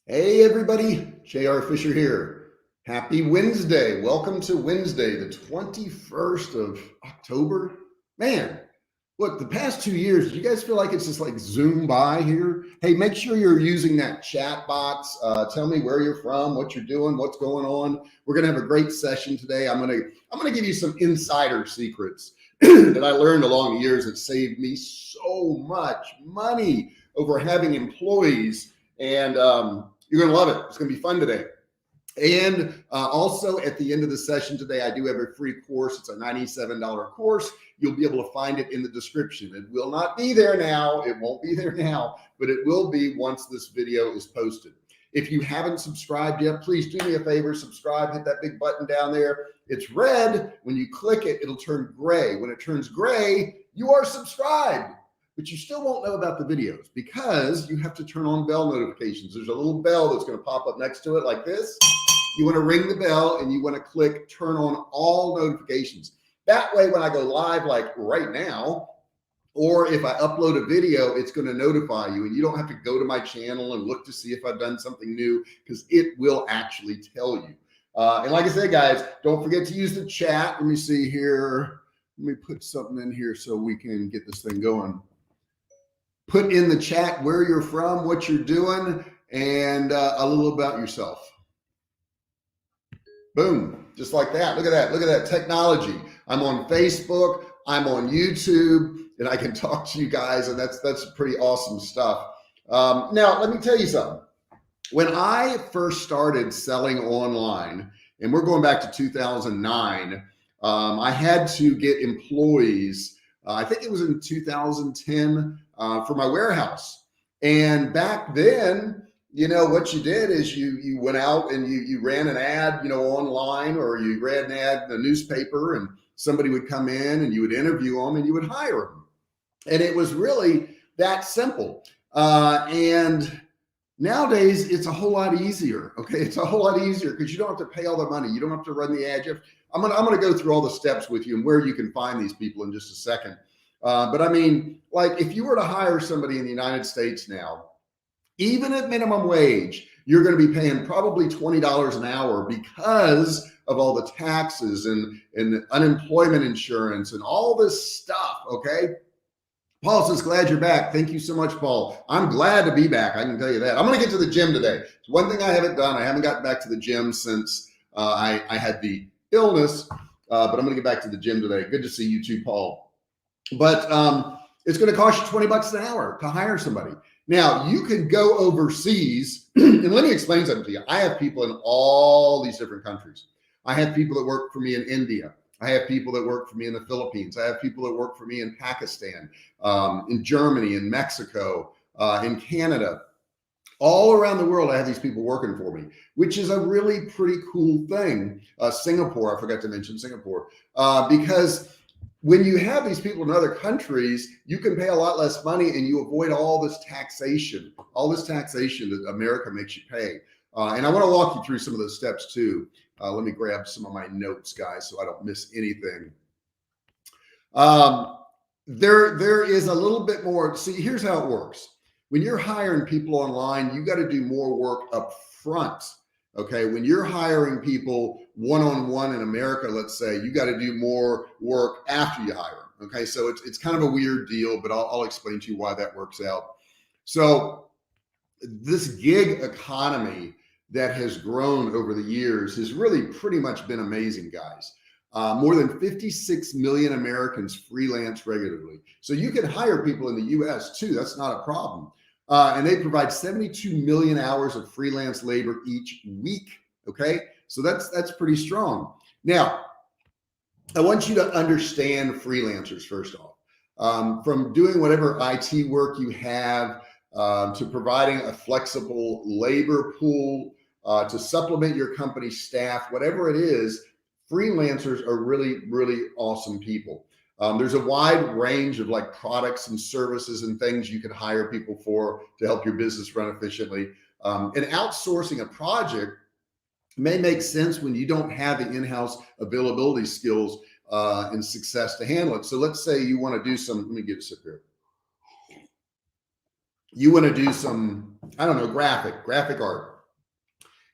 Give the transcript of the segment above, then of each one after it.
Hey everybody, J.R. Fisher here. Happy Wednesday. Welcome to Wednesday, the 21st of October. Man, look, the past 2 years, do you guys feel like it's just like zoom by here? Hey, make sure you're using that chat box. Tell me where you're from, what you're doing, what's going on. We're gonna have a great session today. I'm gonna give you some insider secrets that I learned along the years that saved me so much money over having employees. And you're going to love it. It's going to be fun today. And also at the end of the session today, I do have a free course. It's a $97 course. You'll be able to find it in the description. It will not be there now. It won't be there now, but it will be once this video is posted. If you haven't subscribed yet, please do me a favor, subscribe, hit that big button down there. It's red. When you click it, it'll turn gray. When it turns gray, you are subscribed. But you still won't know about the videos because you have to turn on bell notifications. There's a little bell that's going to pop up next to it like this. You want to ring the bell and you want to click turn on all notifications. That way, when I go live, like right now, or if I upload a video, it's going to notify you and you don't have to go to my channel and look to see if I've done something new because it will actually tell you. And like I said, guys, don't forget to use the chat. Let me see here. Let me put something in here so we can get this thing going. Put in the chat where you're from, what you're doing, and a little about yourself. Boom, just like that. Look at that. Look at that technology. I'm on Facebook. I'm on YouTube, and I can talk to you guys, and that's pretty awesome stuff. Now, let me tell you something. When I first started selling online, and we're going back to 2009, I had to get employees. I think it was in 2010 for my warehouse. And back then, you know, what you did is you went out and you ran an ad, you know, online, or you ran an ad in the newspaper, and somebody would come in and you would interview them and you would hire them. And it was really that simple. And nowadays it's a whole lot easier. Okay. It's a whole lot easier because you don't have to pay all the money. You don't have to run the ad. I'm going to go through all the steps with you and where you can find these people in just a second. But I mean, like if you were to hire somebody in the United States now, even at minimum wage, you're going to be paying probably $20 an hour because of all the taxes and unemployment insurance and all this stuff. Okay. Paul says, glad you're back. Thank you so much, Paul. I'm glad to be back. I can tell you that. I'm going to get to the gym today. It's one thing I haven't done. I haven't gotten back to the gym since I had the illness, but I'm going to get back to the gym today. Good to see you too, Paul. But it's going to cost you $20 an hour to hire somebody. Now, you can go overseas, and let me explain something to you. I have people in all these different countries. I have people that work for me in India. I have people that work for me in the Philippines. I have people that work for me in Pakistan, in Germany, in Mexico, in Canada. All around the world, I have these people working for me, which is a really pretty cool thing. Singapore, I forgot to mention Singapore, because when you have these people in other countries, you can pay a lot less money and you avoid all this taxation that America makes you pay. And I want to walk you through some of those steps too. Let me grab some of my notes, guys, so I don't miss anything. There is a little bit more. See, here's how it works. When you're hiring people online, you got to do more work up front. Okay, when you're hiring people one-on-one in America, let's say, you got to do more work after you hire them. Okay, so it's kind of a weird deal, but I'll explain to you why that works out. So this gig economy that has grown over the years has really pretty much been amazing, guys. More than 56 million Americans freelance regularly. So you can hire people in the US too. That's not a problem. And they provide 72 million hours of freelance labor each week. Okay. So that's pretty strong. Now, I want you to understand freelancers first off, from doing whatever IT work you have, to providing a flexible labor pool, to supplement your company staff, whatever it is, freelancers are really, really awesome people. There's a wide range of like products and services and things you can hire people for to help your business run efficiently. And outsourcing a project may make sense when you don't have the in-house availability skills and success to handle it. So let's say you want to do some, let me get a sip here. You want to do some, I don't know, graphic art.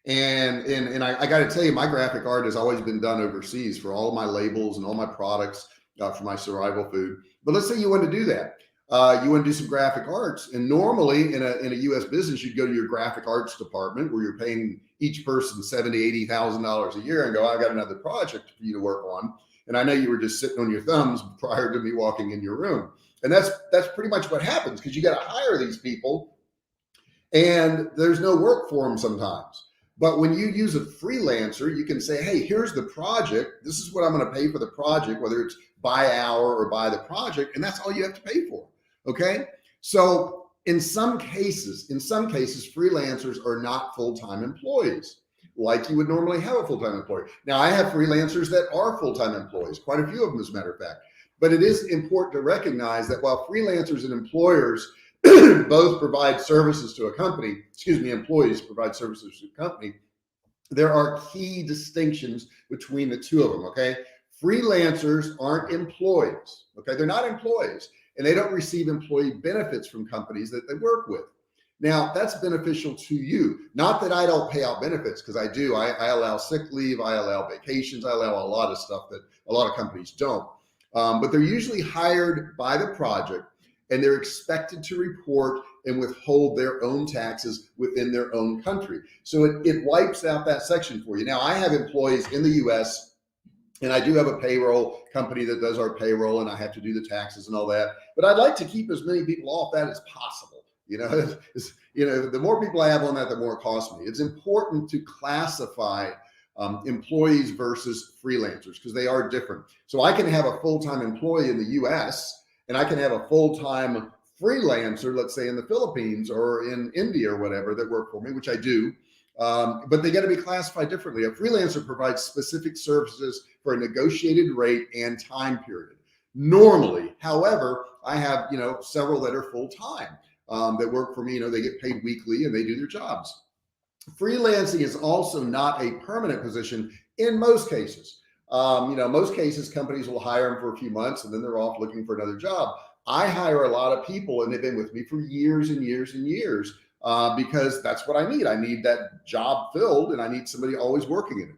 And I got to tell you, my graphic art has always been done overseas for all of my labels and all my products for my survival food. But let's say you want to do that. You want to do some graphic arts, and normally in a U.S. business, you'd go to your graphic arts department where you're paying each person $70,000-$80,000 a year, and go, "I've got another project for you to work on." And I know you were just sitting on your thumbs prior to me walking in your room, and that's pretty much what happens, because you got to hire these people, and there's no work for them sometimes. But when you use a freelancer, you can say, "Hey, here's the project. This is what I'm going to pay for the project, whether it's by hour or by the project," and that's all you have to pay for. Okay. So in some cases, freelancers are not full-time employees like you would normally have a full-time employee. Now, I have freelancers that are full-time employees, quite a few of them, as a matter of fact. But it is important to recognize that while freelancers and employers both provide services to a company, employees provide services to a company, there are key distinctions between the two of them. Okay. Freelancers aren't employees. Okay. They're not employees, and they don't receive employee benefits from companies that they work with. Now, that's beneficial to you. Not that I don't pay out benefits, because I do. I allow sick leave, I allow vacations, I allow a lot of stuff that a lot of companies don't. But they're usually hired by the project, and they're expected to report and withhold their own taxes within their own country. So it wipes out that section for you. Now, I have employees in the US, and I do have a payroll company that does our payroll, and I have to do the taxes and all that. But I'd like to keep as many people off that as possible. The more people I have on that, the more it costs me. It's important to classify employees versus freelancers, because they are different. So I can have a full-time employee in the US, and I can have a full-time freelancer, let's say in the Philippines or in India or whatever, that work for me, which I do. But they got to be classified differently. A freelancer provides specific services for a negotiated rate and time period. Normally, however, I have several that are full-time that work for me. They get paid weekly and they do their jobs. Freelancing is also not a permanent position in most cases. Most cases companies will hire them for a few months and then they're off looking for another job. I hire a lot of people, and they've been with me for years and years and years, because that's what I need. I need that job filled, and I need somebody always working in it.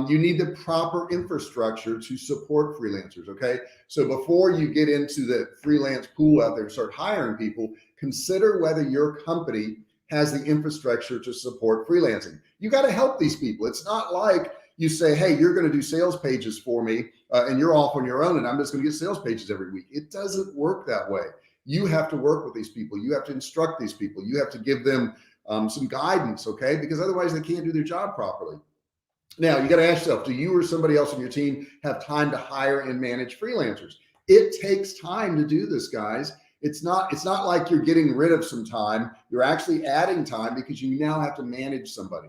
You need the proper infrastructure to support freelancers. Okay. So before you get into the freelance pool out there and start hiring people, consider whether your company has the infrastructure to support freelancing. You got to help these people. It's not like you say, "Hey, you're going to do sales pages for me, and you're off on your own, and I'm just going to get sales pages every week." It doesn't work that way. You have to work with these people. You have to instruct these people. You have to give them some guidance, okay? Because otherwise they can't do their job properly. Now, you got to ask yourself, do you or somebody else on your team have time to hire and manage freelancers? It takes time to do this, guys. It's not like you're getting rid of some time. You're actually adding time, because you now have to manage somebody.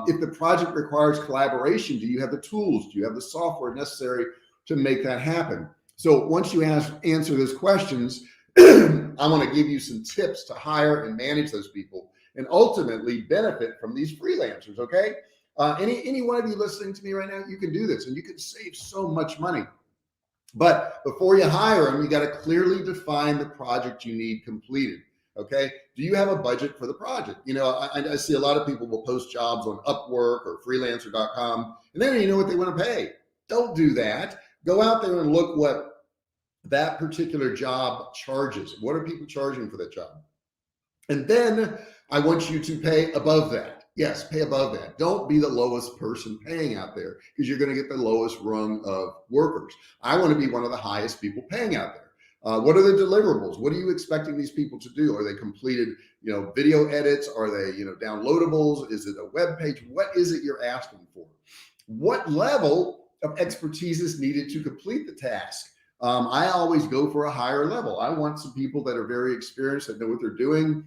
If the project requires collaboration, do you have the tools? Do you have the software necessary to make that happen? So once you answer those questions, I want to give you some tips to hire and manage those people and ultimately benefit from these freelancers. Okay. Any one of you listening to me right now, you can do this, and you can save so much money. But before you hire them, you got to clearly define the project you need completed. Okay. Do you have a budget for the project? I see a lot of people will post jobs on Upwork or freelancer.com, and they don't even know what they want to pay. Don't do that. Go out there and look what that particular job charges. What are people charging for that job? And then I want you to pay above that. Yes, pay above that. Don't be the lowest person paying out there, because you're going to get the lowest rung of workers. I want to be one of the highest people paying out there. What are the deliverables? What are you expecting these people to do? Are they completed, video edits? Are they, downloadables? Is it a web page? What is it you're asking for? What level of expertise is needed to complete the task? I always go for a higher level. I want some people that are very experienced, that know what they're doing.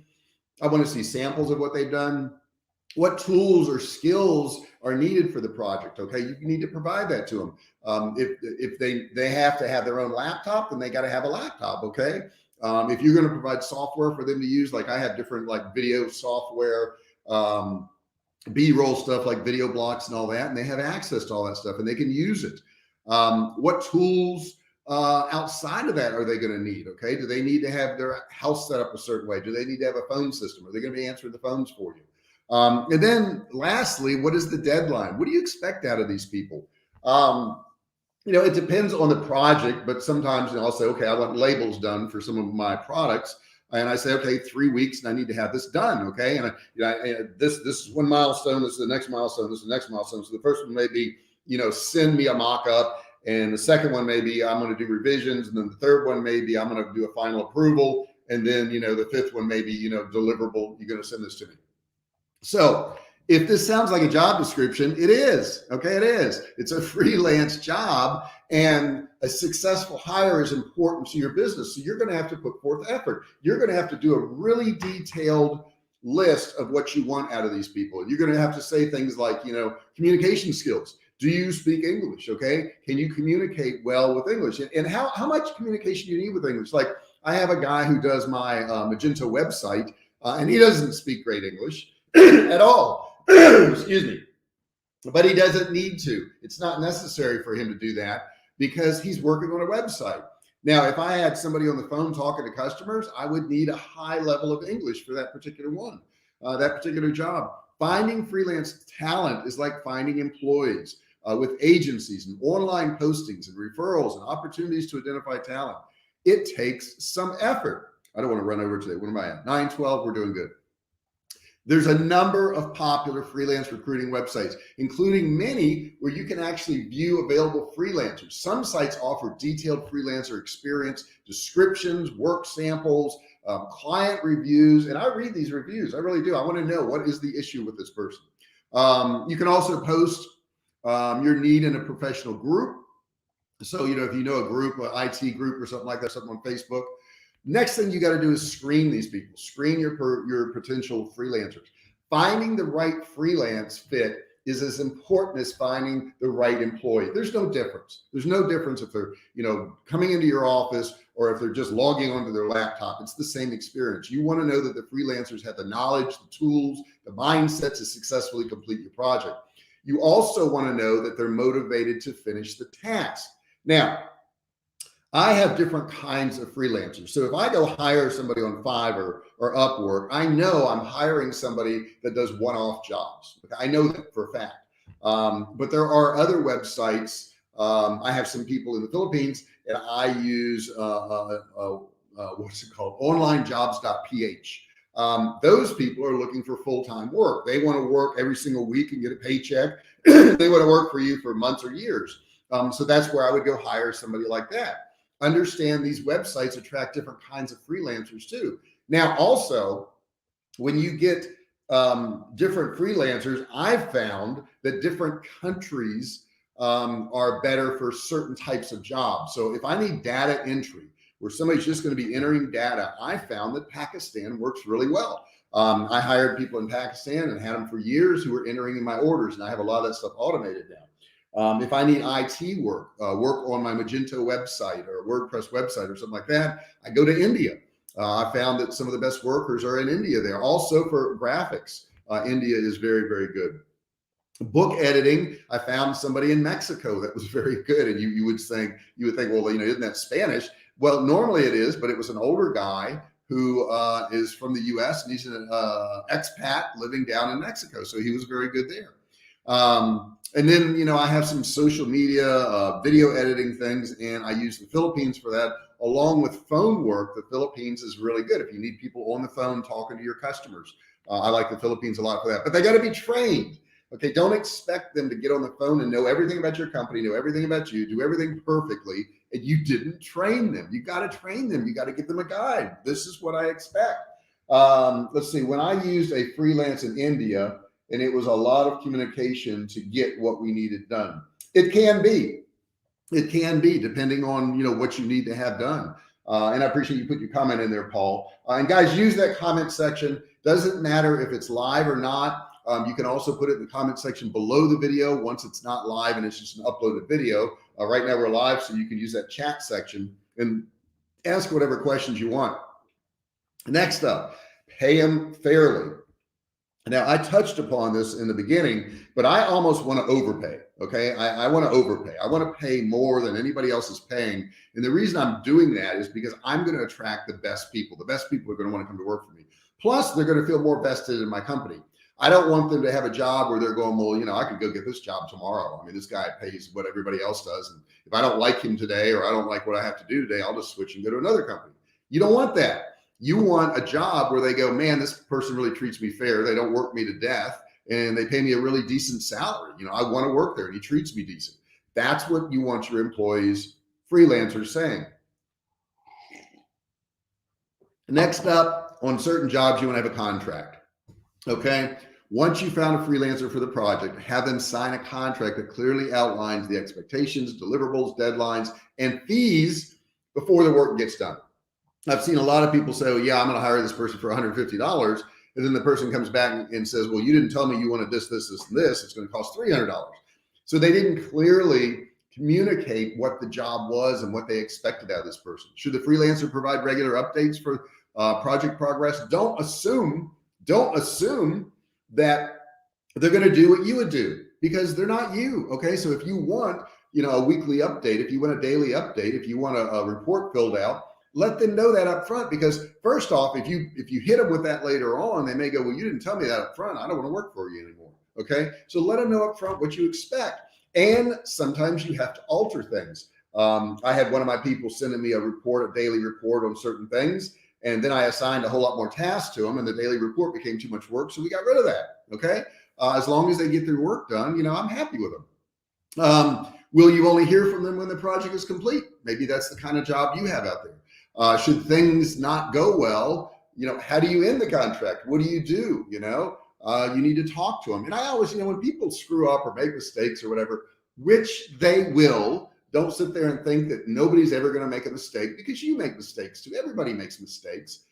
I want to see samples of what they've done. What tools or skills are needed for the project? Okay, you need to provide that to them. If they have to have their own laptop, then they got to have a laptop. Okay, if you're going to provide software for them to use, like I have different like video software, B-roll stuff like video blocks and all that, and they have access to all that stuff and they can use it. What tools outside of that are they going to need? Okay, do they need to have their house set up a certain way? Do they need to have a phone system? Are they going to be answering the phones for you? And then lastly, what is the deadline? What do you expect out of these people? It depends on the project, but sometimes I'll say, okay, I want labels done for some of my products. And I say, okay, 3 weeks and I need to have this done. Okay. And this is one milestone. This is the next milestone. This is the next milestone. So the first one may be, send me a mock-up. And the second one may be I'm going to do revisions. And then the third one may be I'm going to do a final approval. And then, the fifth one may be, deliverable. You're going to send this to me. So if this sounds like a job description, it is. Okay, it is. It's a freelance job, and a successful hire is important to your business. So you're going to have to put forth effort. You're going to have to do a really detailed list of what you want out of these people. You're going to have to say things like, communication skills. Do you speak English? Okay. Can you communicate well with English? And how much communication do you need with English? Like I have a guy who does my Magento website, and he doesn't speak great English at all. Excuse me. But he doesn't need to. It's not necessary for him to do that because he's working on a website. Now, if I had somebody on the phone talking to customers, I would need a high level of English for that particular one, that particular job. Finding freelance talent is like finding employees with agencies and online postings and referrals and opportunities to identify talent. It takes some effort. I don't want to run over today. What am I at? 9:12. We're doing good. There's a number of popular freelance recruiting websites, including many where you can actually view available freelancers. Some sites offer detailed freelancer experience, descriptions, work samples, client reviews, and I read these reviews. I really do. I want to know what is the issue with this person. You can also post your need in a professional group. So, if you know a group, an IT group or something like that, something on Facebook. Next thing you got to do is screen these people, screen your potential freelancers. Finding the right freelance fit is as important as finding the right employee. There's no difference. There's no difference if they're, coming into your office or if they're just logging onto their laptop. It's the same experience. You want to know that the freelancers have the knowledge, the tools, the mindset to successfully complete your project. You also want to know that they're motivated to finish the task. Now, I have different kinds of freelancers. So if I go hire somebody on Fiverr or Upwork, I know I'm hiring somebody that does one-off jobs. I know that for a fact. But there are other websites. I have some people in the Philippines, and I use what's it called? Onlinejobs.ph. Those people are looking for full-time work. They want to work every single week and get a paycheck. They want to work for you for months or years. So that's where I would go hire somebody like that. Understand these websites attract different kinds of freelancers too. Now, also, when you get different freelancers, I've found that different countries are better for certain types of jobs. So if I need data entry, where somebody's just going to be entering data, I found that Pakistan works really well. I hired people in Pakistan and had them for years who were entering in my orders, and I have a lot of that stuff automated now. If I need IT work on my Magento website or WordPress website or something like that, I go to India. I found that some of the best workers are in India there. Also for graphics, India is very, very good. Book editing, I found somebody in Mexico that was very good. And you would think, well, isn't that Spanish? Well, normally it is, but it was an older guy who is from the US and he's an expat living down in Mexico. So he was very good there. And then, I have some social media, video editing things, and I use the Philippines for that along with phone work. The Philippines is really good. If you need people on the phone talking to your customers, I like the Philippines a lot for that, but they got to be trained. Okay. Don't expect them to get on the phone and know everything about your company, know everything about you, do everything perfectly. And you didn't train them. You got to train them. You got to give them a guide. This is what I expect. Let's see, when I used a freelance in India, and it was a lot of communication to get what we needed done. It can be depending on, what you need to have done. And I appreciate you put your comment in there, Paul. And guys, use that comment section. Doesn't matter if it's live or not. You can also put it in the comment section below the video once it's not live and it's just an uploaded video. Right now we're live, so you can use that chat section and ask whatever questions you want. Next up, pay them fairly. Now, I touched upon this in the beginning, but I almost want to overpay. Okay. I want to overpay. I want to pay more than anybody else is paying. And the reason I'm doing that is because I'm going to attract the best people. The best people are going to want to come to work for me. Plus, they're going to feel more vested in my company. I don't want them to have a job where they're going, well, you know, I could go get this job tomorrow. I mean, this guy pays what everybody else does. And if I don't like him today, or I don't like what I have to do today, I'll just switch and go to another company. You don't want that. You want a job where they go, man, this person really treats me fair. They don't work me to death and they pay me a really decent salary. You know, I want to work there and he treats me decent. That's what you want your employees, freelancers, saying. Next up, on certain jobs, you want to have a contract. Okay. Once you found a freelancer for the project, have them sign a contract that clearly outlines the expectations, deliverables, deadlines, and fees before the work gets done. I've seen a lot of people say, oh, yeah, I'm going to hire this person for $150. And then the person comes back and says, well, you didn't tell me you wanted this, this, this, and this. It's going to cost $300. So they didn't clearly communicate what the job was and what they expected out of this person. Should the freelancer provide regular updates for project progress? Don't assume that they're going to do what you would do, because they're not you. Okay. So if you want, you know, a weekly update, if you want a daily update, if you want a report filled out, let them know that up front, because first off, if you hit them with that later on, they may go, well, you didn't tell me that up front. I don't want to work for you anymore. Okay. So let them know up front what you expect. And sometimes you have to alter things. I had one of my people sending me a daily report on certain things. And then I assigned a whole lot more tasks to them, and the daily report became too much work. So we got rid of that. Okay. As long as they get their work done, you know, I'm happy with them. Will you only hear from them when the project is complete? Maybe that's the kind of job you have out there. Should things not go well, you know, how do you end the contract? What do? You know, you need to talk to them. And I always, you know, when people screw up or make mistakes or whatever, which they will, don't sit there and think that nobody's ever going to make a mistake, because you make mistakes too. Everybody makes mistakes.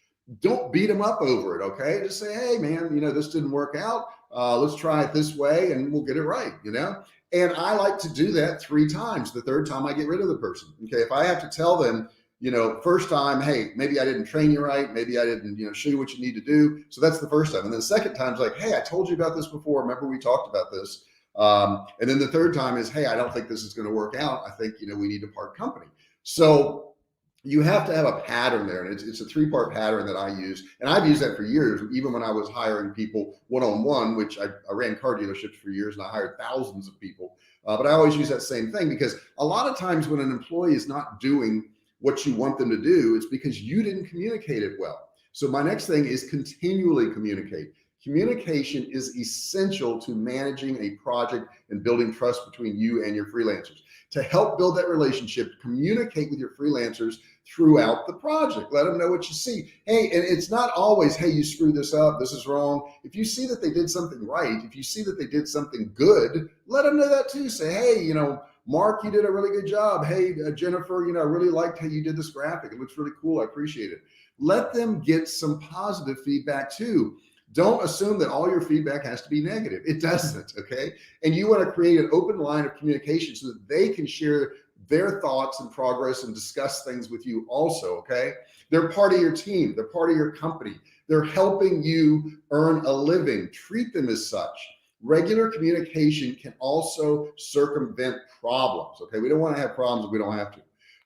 Don't beat them up over it. Okay. Just say, hey man, you know, this didn't work out. Let's try it this way and we'll get it right, you know? And I like to do that 3 times. The third time I get rid of the person. Okay. If I have to tell them, you know, first time, hey, maybe I didn't train you right. Maybe I didn't, you know, show you what you need to do. So that's the first time. And then the second time is like, hey, I told you about this before. Remember we talked about this. And then the third time is, hey, I don't think this is going to work out. I think, you know, we need to part company. So you have to have a pattern there. And it's a 3-part pattern that I use. And I've used that for years, even when I was hiring people one-on-one, which I ran car dealerships for years and I hired thousands of people. But I always use that same thing, because a lot of times when an employee is not doing what you want them to do, it's because you didn't communicate it well. So my next thing is continually communicate. Communication is essential to managing a project and building trust between you and your freelancers. To help build that relationship, communicate with your freelancers throughout the project. Let them know what you see. Hey, and it's not always, hey, you screwed this up, this is wrong. If you see that they did something right, if you see that they did something good, let them know that too. Say, hey, you know, Mark, you did a really good job. Hey, Jennifer, you know, I really liked how you did this graphic. It looks really cool. I appreciate it. Let them get some positive feedback too. Don't assume that all your feedback has to be negative. It doesn't, okay? And you want to create an open line of communication so that they can share their thoughts and progress and discuss things with you also, okay? They're part of your team. They're part of your company. They're helping you earn a living. Treat them as such. Regular communication can also circumvent problems, okay? We don't want to have problems if we don't have to.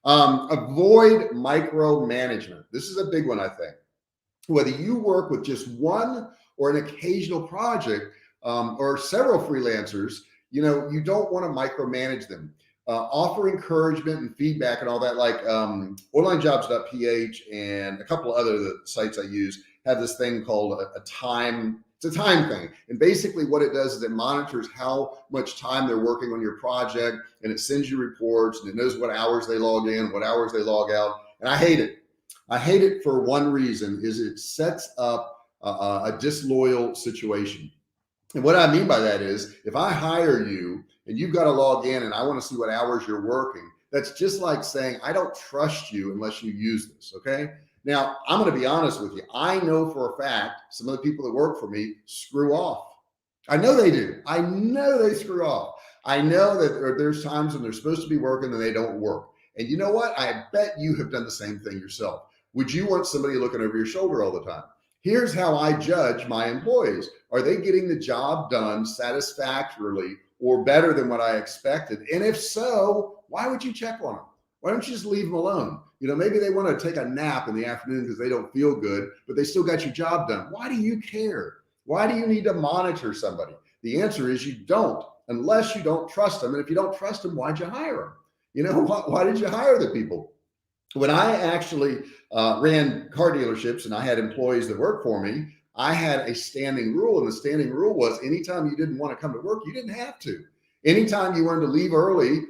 Avoid micromanagement. This is a big one, I think. Whether you work with just one or an occasional project or several freelancers, you know, you don't want to micromanage them. Offer encouragement and feedback and all that, like onlinejobs.ph and a couple of other sites I use have this thing called a time. It's a time thing. And basically what it does is it monitors how much time they're working on your project, and it sends you reports, and it knows what hours they log in, what hours they log out. And I hate it. I hate it for one reason, is it sets up a disloyal situation. And what I mean by that is, if I hire you and you've got to log in and I want to see what hours you're working, that's just like saying, I don't trust you unless you use this, okay? Now, I'm going to be honest with you. I know for a fact some of the people that work for me screw off. I know they do. I know they screw off. I know that there's times when they're supposed to be working and they don't work. And you know what? I bet you have done the same thing yourself. Would you want somebody looking over your shoulder all the time? Here's how I judge my employees. Are they getting the job done satisfactorily or better than what I expected? And if so, why would you check on them? Why don't you just leave them alone? You know, maybe they want to take a nap in the afternoon because they don't feel good, but they still got your job done. Why do you care? Why do you need to monitor somebody? The answer is you don't, unless you don't trust them. And if you don't trust them, why'd you hire them? You know, why did you hire the people? When I actually ran car dealerships and I had employees that worked for me, I had a standing rule. And the standing rule was anytime you didn't want to come to work, you didn't have to. Anytime you wanted to leave early,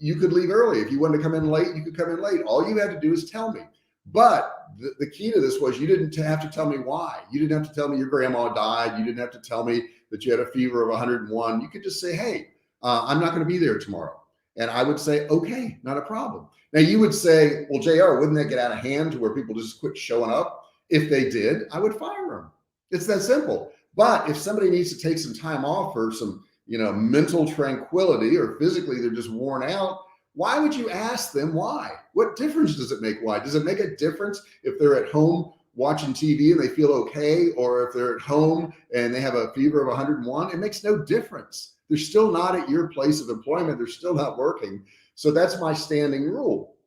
you could leave early. If you wanted to come in late, you could come in late. All you had to do is tell me. But the key to this was you didn't have to tell me why. You didn't have to tell me your grandma died. You didn't have to tell me that you had a fever of 101. You could just say, hey, I'm not going to be there tomorrow. And I would say, okay, not a problem. Now you would say, well, JR, wouldn't that get out of hand to where people just quit showing up? If they did, I would fire them. It's that simple. But if somebody needs to take some time off for some, mental tranquility, or physically they're just worn out, why would you ask them why? What difference does it make? Why? Does it make a difference if they're at home watching TV and they feel okay, or if they're at home and they have a fever of 101? It makes no difference. They're still not at your place of employment. They're still not working. So that's my standing rule.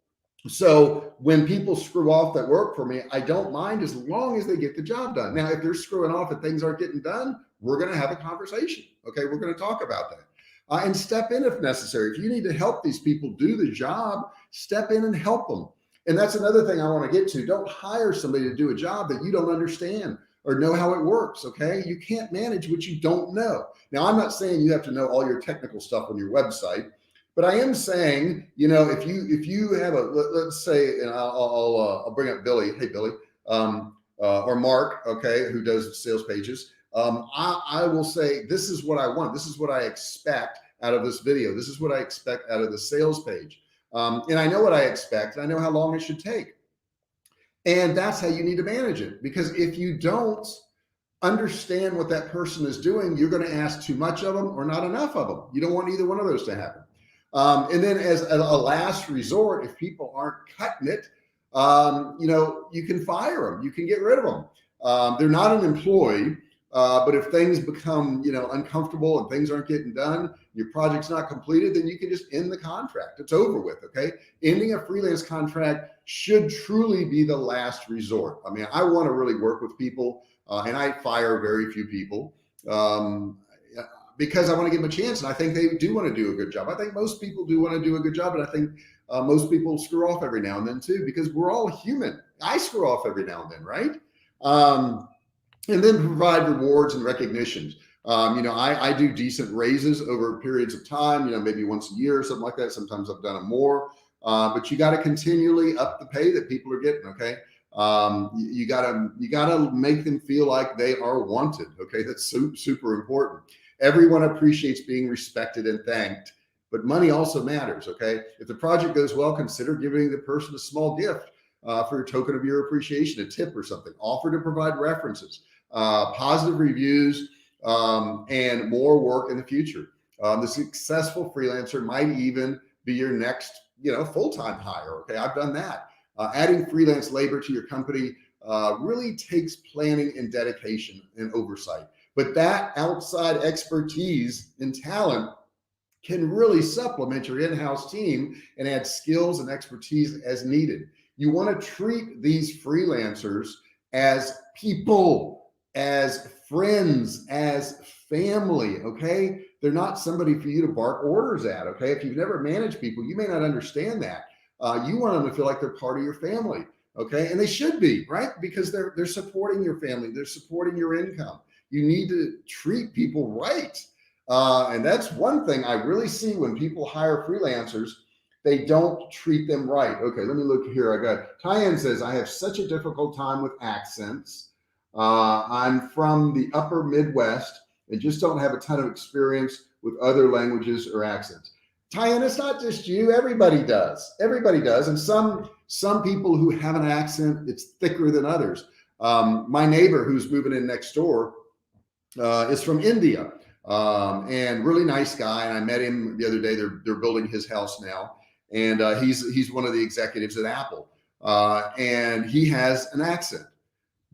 So when people screw off that work for me, I don't mind as long as they get the job done. Now, if they're screwing off and things aren't getting done, we're going to have a conversation. Okay, we're going to talk about that. And step in if necessary. If you need to help these people do the job, step in and help them. And that's another thing I want to get to. Don't hire somebody to do a job that you don't understand or know how it works. Okay, you can't manage what you don't know. Now, I'm not saying you have to know all your technical stuff on your website, but I am saying, if you have let's say, and I'll bring up Billy. Hey, Billy, or Mark, okay, who does sales pages. I will say, this is what I want. This is what I expect out of this video. This is what I expect out of the sales page. And I know what I expect. And I know how long it should take. And that's how you need to manage it. Because if you don't understand what that person is doing, you're going to ask too much of them or not enough of them. You don't want either one of those to happen. And then as a last resort, if people aren't cutting it, you can fire them. You can get rid of them. They're not an employee. But if things become, uncomfortable and things aren't getting done, your project's not completed, then you can just end the contract. It's over with. Okay. Ending a freelance contract should truly be the last resort. I mean, I want to really work with people, and I fire very few people, because I want to give them a chance. And I think they do want to do a good job. I think most people do want to do a good job. And I think most people screw off every now and then too, because we're all human. I screw off every now and then, right? And then provide rewards and recognitions. I do decent raises over periods of time, maybe once a year or something like that. Sometimes I've done it more, but you got to continually up the pay that people are getting. Okay. You gotta make them feel like they are wanted. Okay. That's super important. Everyone appreciates being respected and thanked, but money also matters. Okay. If the project goes well, consider giving the person a small gift for a token of your appreciation, a tip or something. Offer to provide references, positive reviews, and more work in the future. The successful freelancer might even be your next, full-time hire. Okay, I've done that. Adding freelance labor to your company really takes planning and dedication and oversight. But that outside expertise and talent can really supplement your in-house team and add skills and expertise as needed. You want to treat these freelancers as people, as friends, as family. Okay. They're not somebody for you to bark orders at. Okay. If you've never managed people, you may not understand that. You want them to feel like they're part of your family. Okay. And they should be, right? Because they're supporting your family. They're supporting your income. You need to treat people right. And that's one thing I really see when people hire freelancers. They don't treat them right. Okay, let me look here. I got Tyann says, I have such a difficult time with accents. I'm from the upper Midwest and just don't have a ton of experience with other languages or accents. Tyann, it's not just you. Everybody does. Everybody does. And some people who have an accent, it's thicker than others. My neighbor who's moving in next door is from India, and really nice guy. And I met him the other day. They're building his house now. And he's one of the executives at Apple, and he has an accent,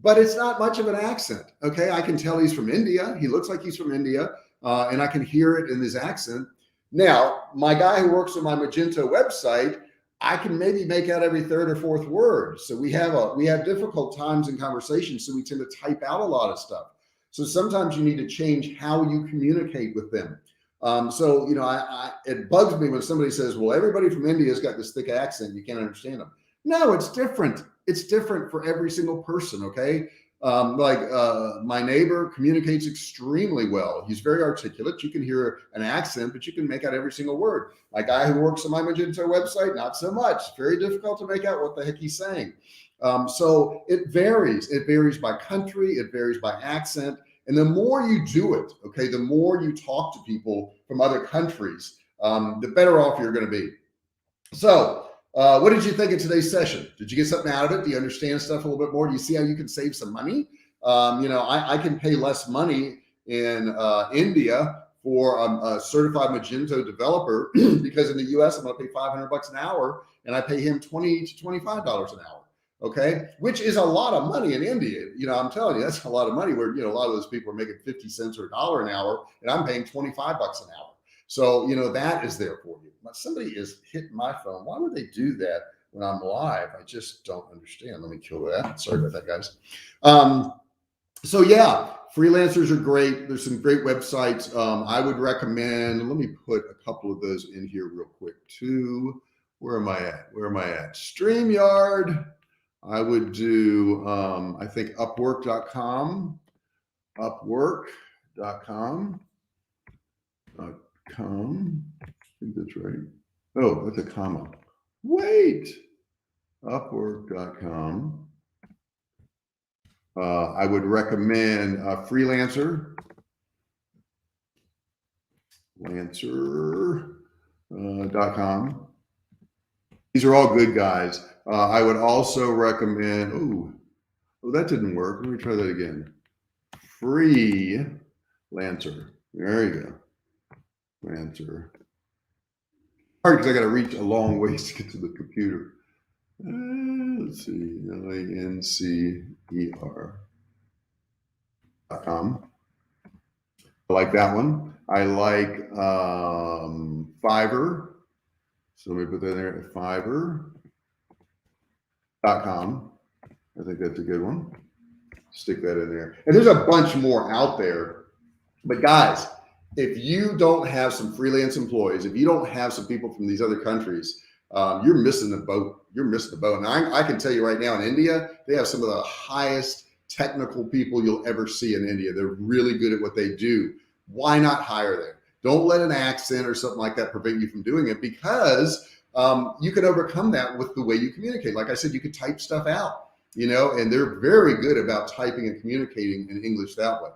but it's not much of an accent. Okay, I can tell he's from India. He looks like he's from India, and I can hear it in his accent. Now, my guy who works on my Magento website, I can maybe make out every third or fourth word. So we have difficult times in conversation, so we tend to type out a lot of stuff. So sometimes you need to change how you communicate with them. So, you know, it bugs me when somebody says, well, everybody from India has got this thick accent, you can't understand them. No, it's different. It's different for every single person. Okay. My neighbor communicates extremely well. He's very articulate. You can hear an accent, but you can make out every single word. My guy who works on my Magento website, not so much. Very difficult to make out what the heck he's saying. So it varies. It varies by country. It varies by accent. And the more you do it, okay, the more you talk to people from other countries, the better off you're going to be. So what did you think of today's session? Did you get something out of it? Do you understand stuff a little bit more? Do you see how you can save some money? You know, I can pay less money in India for a certified Magento developer because in the US, I'm going to pay $500 an hour and I pay him $20 to $25 an hour. Okay, which is a lot of money in India. You know, I'm telling you, that's a lot of money where, you know, a lot of those people are making 50 cents or $1 an hour and I'm paying $25 an hour. So, you know, that is there for you. Somebody is hitting my phone. Why would they do that when I'm live? I just don't understand. Let me kill that. Sorry about that, guys. So yeah, freelancers are great. There's some great websites. I would recommend, let me put a couple of those in here real quick too. Where am I at? StreamYard. I would do, I think Upwork.com, Upwork.com, I think that's right. Oh, that's a comma. Wait, Upwork.com. I would recommend Freelancer, Lancer.com. These are all good guys. I would also recommend, oh, that didn't work. Let me try that again. Freelancer. There you go. Lancer. Hard because I got to reach a long ways to get to the computer. Let's see. Lancer.com. I like that one. I like Fiverr. So let me put that in there, Fiverr.com. I think that's a good one. Stick that in there. And there's a bunch more out there. But guys, if you don't have some freelance employees, if you don't have some people from these other countries, you're missing the boat. You're missing the boat. And I can tell you right now in India, they have some of the highest technical people you'll ever see in India. They're really good at what they do. Why not hire them? Don't let an accent or something like that prevent you from doing it, because you can overcome that with the way you communicate. Like I said, you could type stuff out, you know, and they're very good about typing and communicating in English that way.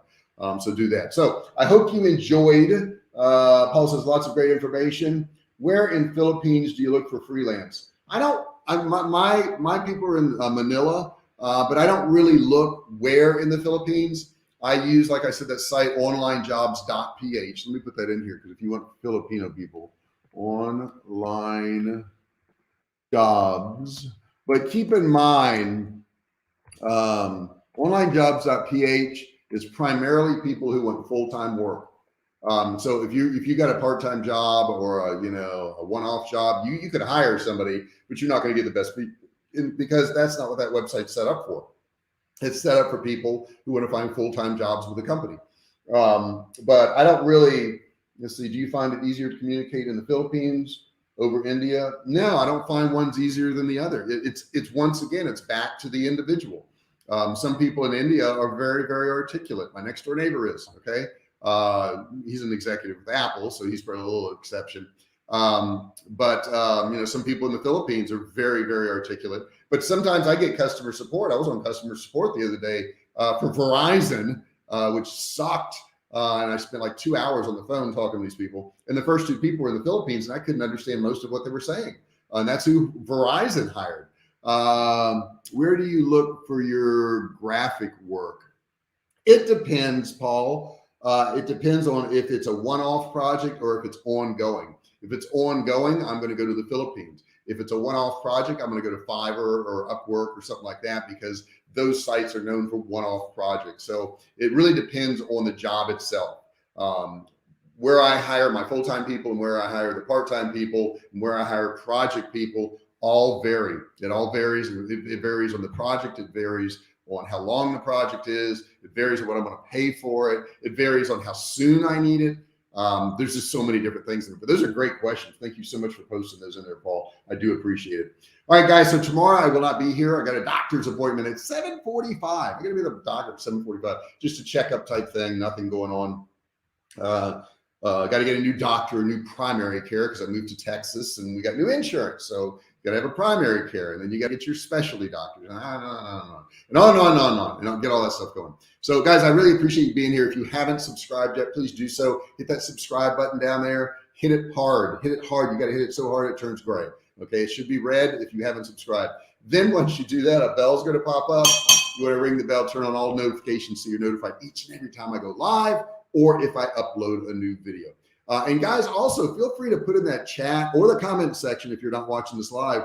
So do that. So I hope you enjoyed. Paul says lots of great information. Where in Philippines do you look for freelance? My people are in Manila, but I don't really look where in the Philippines. I use, like I said, that site onlinejobs.ph. Let me put that in here because if you want Filipino people, online jobs. But keep in mind, onlinejobs.ph is primarily people who want full-time work. So if you got a part-time job or a one-off job, you could hire somebody, but you're not going to get the best people because that's not what that website's set up for. It's set up for people who want to find full-time jobs with a company. But I don't really, let's see, do you find it easier to communicate in the Philippines over India? No, I don't find one's easier than the other. It's once again, it's back to the individual. Some people in India are very, very articulate. My next door neighbor is, okay. He's an executive with Apple, so he's probably a little exception. But some people in the Philippines are very, very articulate. But sometimes I get customer support. I was on customer support the other day for Verizon, which sucked. And I spent like 2 hours on the phone talking to these people. And the first two people were in the Philippines, and I couldn't understand most of what they were saying. And that's who Verizon hired. Where do you look for your graphic work? It depends, Paul. It depends on if it's a one-off project or if it's ongoing. If it's ongoing, I'm going to go to the Philippines. If it's a one-off project, I'm going to go to Fiverr or Upwork or something like that, because those sites are known for one-off projects. So it really depends on the job itself. Where I hire my full-time people and where I hire the part-time people and where I hire project people all vary. It all varies. It varies on the project. It varies on how long the project is. It varies on what I'm going to pay for it. It varies on how soon I need it. There's just so many different things. But those are great questions. Thank you so much for posting those in there, Paul. I do appreciate it. All right, guys. So tomorrow I will not be here. I got a doctor's appointment at 7:45. I'm going to be at the doctor at 7:45, just a checkup type thing. Nothing going on. Got to get a new doctor, a new primary care, because I moved to Texas and we got new insurance. So you got to have a primary care, and then you got to get your specialty doctors, and on, and I'll get all that stuff going. So guys, I really appreciate you being here. If you haven't subscribed yet, please do so. Hit that subscribe button down there. Hit it hard. Hit it hard. You got to hit it so hard it turns gray. Okay, it should be red if you haven't subscribed. Then once you do that, a bell's going to pop up. You want to ring the bell, turn on all notifications so you're notified each and every time I go live, or if I upload a new video. And guys, also feel free to put in that chat or the comment section, if you're not watching this live,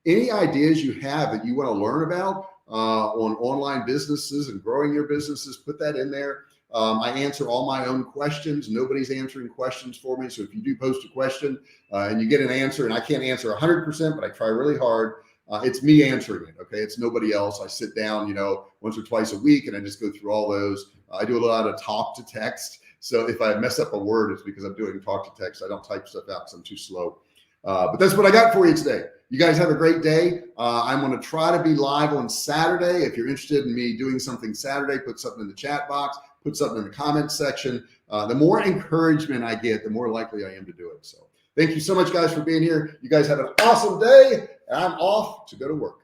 any ideas you have that you want to learn about on online businesses and growing your businesses. Put that in there. I answer all my own questions. Nobody's answering questions for me. So if you do post a question and you get an answer, and I can't answer 100%, but I try really hard, it's me answering it. Okay. It's nobody else. I sit down, once or twice a week, and I just go through all those. I do a lot of talk to text. So if I mess up a word, it's because I'm doing talk to text. I don't type stuff out because I'm too slow. But that's what I got for you today. You guys have a great day. I'm going to try to be live on Saturday. If you're interested in me doing something Saturday, put something in the chat box, put something in the comments section. The more encouragement I get, the more likely I am to do it. So thank you so much, guys, for being here. You guys have an awesome day. And I'm off to go to work.